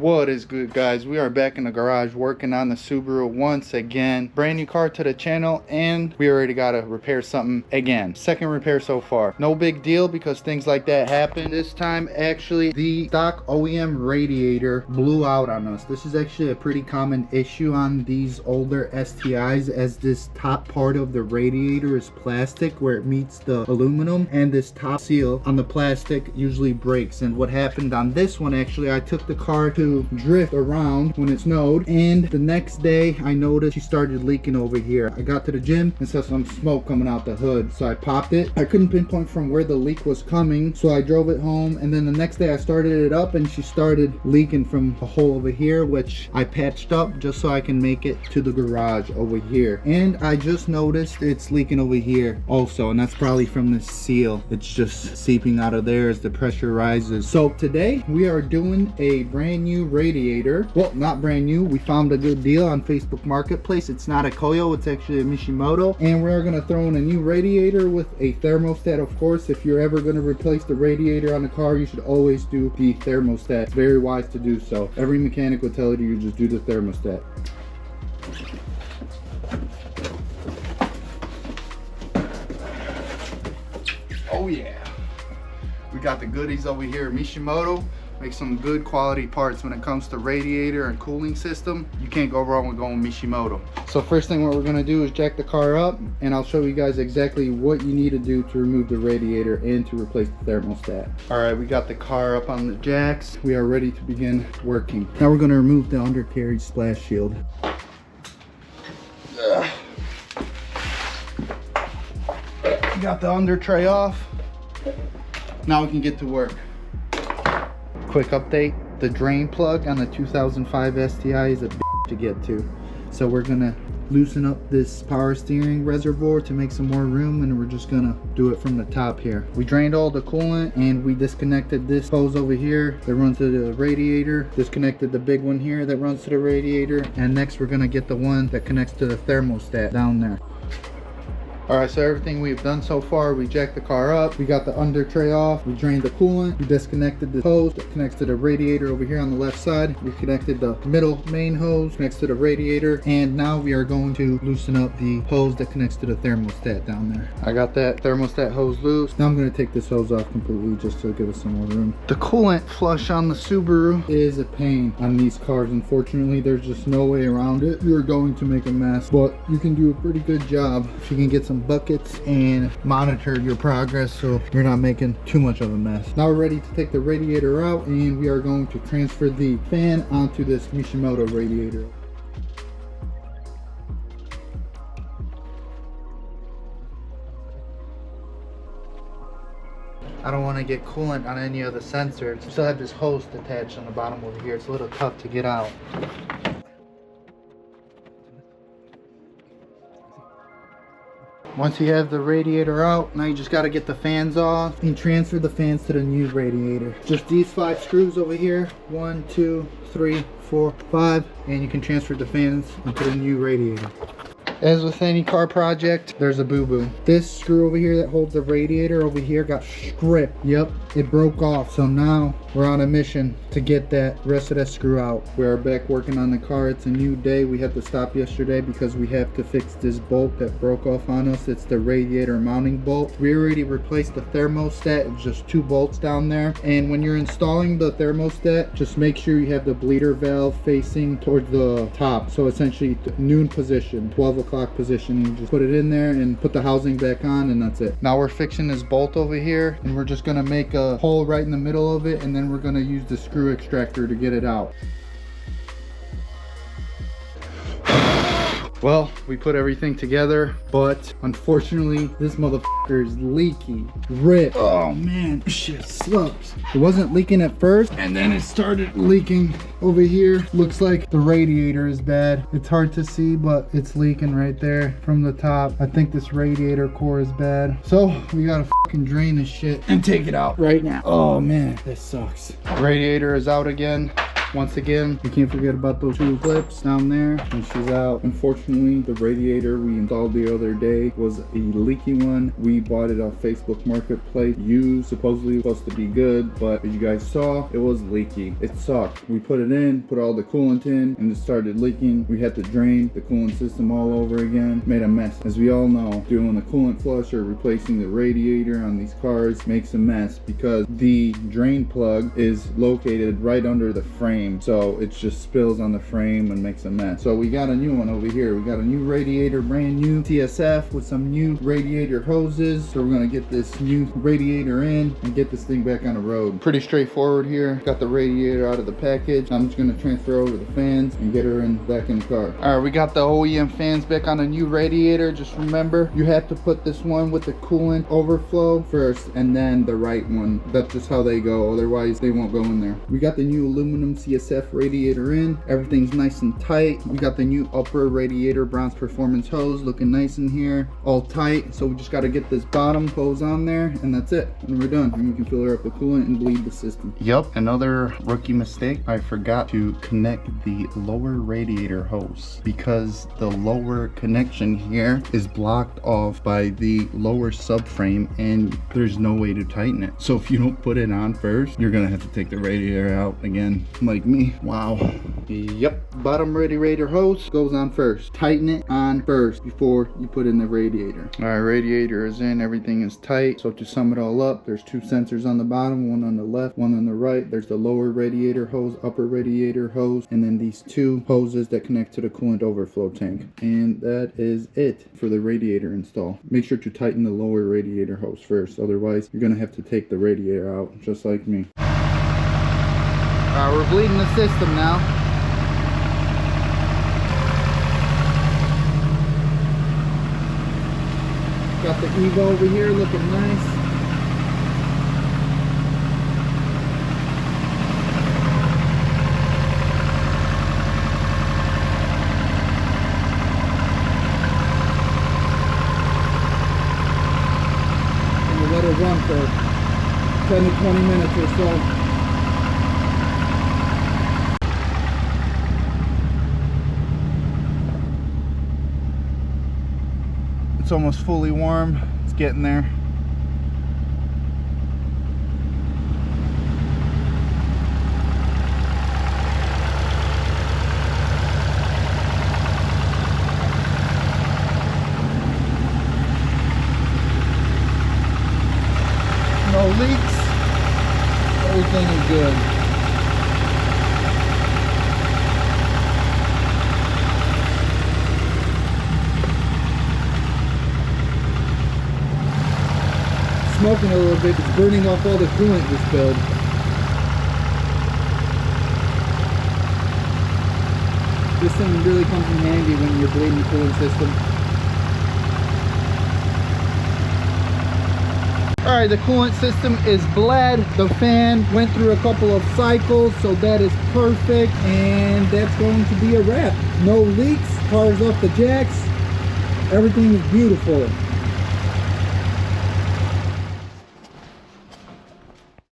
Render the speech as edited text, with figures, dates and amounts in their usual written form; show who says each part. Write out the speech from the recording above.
Speaker 1: What is good, guys? We are back in the garage working on the Subaru once again. Brand new car to the channel, and we already gotta repair something again. Second repair so far. No big deal because things like that happen. This time actually the stock OEM radiator blew out on us. This is actually a pretty common issue on these older STIs, as this top part of the radiator is plastic where it meets the aluminum, and this top seal on the plastic usually breaks. And what happened on this one, actually, I took the car to drift around when it snowed, and the next day I noticed she started leaking over here. I got to the gym and saw some smoke coming out the hood, so I popped it. I couldn't pinpoint from where the leak was coming, so I drove it home, and then the next day I started it up and she started leaking from a hole over here, which I patched up just so I can make it to the garage over here. And I just noticed it's leaking over here also, and that's probably from the seal. It's just seeping out of there as the pressure rises. So today we are doing a brand new radiator. Well, not brand new, we found a good deal on Facebook Marketplace. It's not a Koyo, it's actually a Mishimoto, and we're going to throw in a new radiator with a thermostat. Of course, if you're ever going to replace the radiator on the car, you should always do the thermostat. It's very wise to do so. Every mechanic will tell you just do the thermostat. Oh yeah, we got the goodies over here. Mishimoto makes some good quality parts when it comes to radiator and cooling system. You can't go wrong with going with Mishimoto. So first thing what we're going to do is jack the car up, and I'll show you guys exactly what you need to do to remove the radiator and to replace the thermostat. All right, we got the car up on the jacks. We are ready to begin working. Now we're going to remove the undercarriage splash shield. Got the under tray off. Now we can get to work. Quick update, the drain plug on the 2005 STI is a bitch to get to. So we're gonna loosen up this power steering reservoir to make some more room, and we're just gonna do it from the top here. We drained all the coolant and we disconnected this hose over here that runs to the radiator, disconnected the big one here that runs to the radiator, and next we're gonna get the one that connects to the thermostat down there. Alright, so everything we've done so far, we jacked the car up, we got the under tray off, we drained the coolant, we disconnected the hose that connects to the radiator over here on the left side, we connected the middle main hose next to the radiator, and now we are going to loosen up the hose that connects to the thermostat down there. I got that thermostat hose loose. Now I'm going to take this hose off completely just to give us some more room. The coolant flush on the Subaru is a pain on these cars. Unfortunately, there's just no way around it. You're going to make a mess, but you can do a pretty good job if you can get some buckets and monitor your progress so you're not making too much of a mess. Now we're ready to take the radiator out, and we are going to transfer the fan onto this Mishimoto radiator. I don't want to get coolant on any of the sensors. I still have this hose attached on the bottom over here. It's a little tough to get out. Once you have the radiator out, now you just got to get the fans off and transfer the fans to the new radiator. Just these 5 screws over here. 1, 2, 3, 4, 5, and you can transfer the fans into the new radiator. As with any car project, there's a boo-boo. This screw over here that holds the radiator over here got stripped. Yep, it broke off. So now we're on a mission to get that rest of that screw out. We are back working on the car. It's a new day. We had to stop yesterday because we have to fix this bolt that broke off on us. It's the radiator mounting bolt. We already replaced the thermostat. It's just 2 bolts down there. And when you're installing the thermostat, just make sure you have the bleeder valve facing towards the top. So essentially noon position, 12 o'clock position. You just put it in there and put the housing back on, and that's it. Now we're fixing this bolt over here, and we're just gonna make a hole right in the middle of it, and then we're gonna use the screw extractor to get it out. Well, we put everything together, but unfortunately this motherfucker is leaky. Rip. Oh man, shit sucks. It wasn't leaking at first, and then it started leaking over here. Looks like the radiator is bad. It's hard to see, but it's leaking right there from the top. I think this radiator core is bad. So we gotta fucking drain this shit and take it out right now. Oh man, this sucks. Radiator is out again. Once again, we can't forget about those 2 clips down there, and she's out. Unfortunately, the radiator we installed the other day was a leaky one. We bought it off Facebook Marketplace used, supposedly supposed to be good, but as you guys saw, it was leaky. It sucked. We put it in, put all the coolant in, and it started leaking. We had to drain the coolant system all over again. Made a mess. As we all know, doing a coolant flush or replacing the radiator on these cars makes a mess because the drain plug is located right under the frame, so it just spills on the frame and makes a mess. So we got a new one over here. We got a new radiator, brand new CSF with some new radiator hoses. So we're gonna get this new radiator in and get this thing back on the road. Pretty straightforward here. Got the radiator out of the package. I'm just gonna transfer over the fans and get her back in the car. All right, we got the OEM fans back on a new radiator. Just remember, you have to put this one with the coolant overflow first and then the right one. That's just how they go, otherwise they won't go in there. We got the new aluminum CSF radiator in. Everything's nice and tight. We got the new upper radiator bronze performance hose looking nice in here, all tight. So we just got to get this bottom hose on there and that's it, and we're done. And we can fill her up with coolant and bleed the system. Yep, another rookie mistake. I forgot to connect the lower radiator hose because the lower connection here is blocked off by the lower subframe and there's no way to tighten it. So if you don't put it on first, you're gonna have to take the radiator out again, like me. Wow. Yep, bottom radiator hose goes on first. Tighten it on first before you put in the radiator. All right, radiator is in, everything is tight. So to sum it all up, there's 2 sensors on the bottom, one on the left, one on the right. There's the lower radiator hose, upper radiator hose, and then these 2 hoses that connect to the coolant overflow tank. And that is it for the radiator install. Make sure to tighten the lower radiator hose first, otherwise you're gonna have to take the radiator out, just like me. All right, we're bleeding the system now. Got the Evo over here looking nice. And we'll let it run for 10 to 20 minutes or so. It's almost fully warm. It's getting there. No leaks. Everything is good. Smoking a little bit, it's burning off all the coolant we spilled. This thing really comes in handy when you're bleeding the coolant system. Alright, the coolant system is bled. The fan went through a couple of cycles, so that is perfect. And that's going to be a wrap. No leaks, car's off the jacks. Everything is beautiful.